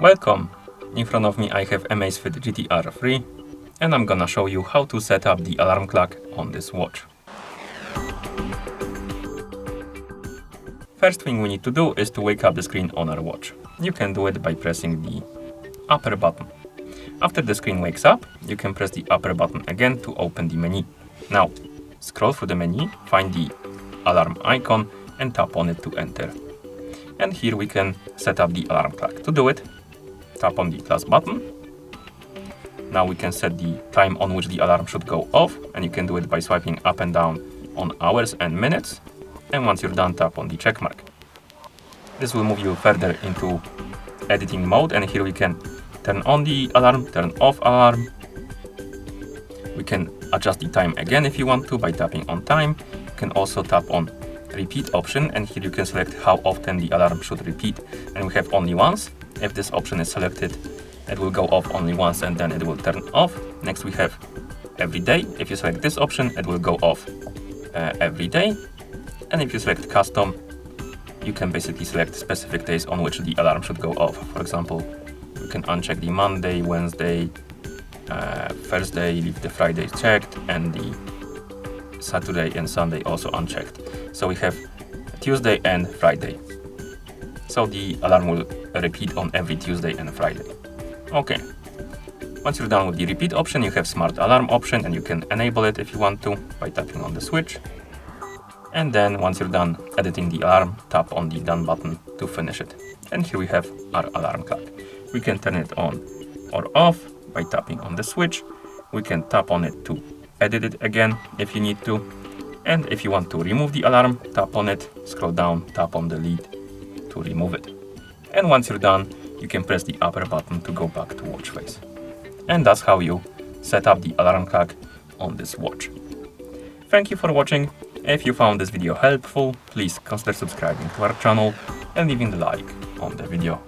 Welcome! In front of me I have AMAZFIT GTR 3 and I'm gonna show you how to set up the alarm clock on this watch. First thing we need to do is to wake up the screen on our watch. You can do it by pressing the upper button. After the screen wakes up, you can press the upper button again to open the menu. Now, scroll through the menu, find the alarm icon and tap on it to enter. And here we can set up the alarm clock. To do it, tap on the plus button. Now we can set the time on which the alarm should go off, and you can do it by swiping up and down on hours and minutes. And once you're done, tap on the check mark. This will move you further into editing mode, and here we can turn on the alarm, turn off alarm. We can adjust the time again if you want to by tapping on time. You can also tap on repeat option, and here you can select how often the alarm should repeat, and we have only once. If this option is selected, it will go off only once and then it will turn off. Next we have every day. If you select this option, it will go off every day. And if you select custom, you can basically select specific days on which the alarm should go off. For example, you can uncheck the Monday, Wednesday, Thursday, leave the Friday checked, and the Saturday and Sunday also unchecked. So we have Tuesday and Friday. So the alarm will repeat on every Tuesday and Friday. Okay. Once you're done with the repeat option, you have smart alarm option, and you can enable it if you want to by tapping on the switch. And then once you're done editing the alarm, tap on the done button to finish it. And here we have our alarm clock. We can turn it on or off by tapping on the switch. We can tap on it to edit it again if you need to. And if you want to remove the alarm, tap on it, scroll down, tap on delete to remove it. And once you're done, you can press the upper button to go back to watch face. And that's how you set up the alarm clock on this watch. Thank you for watching. If you found this video helpful, please consider subscribing to our channel and leaving the like on the video.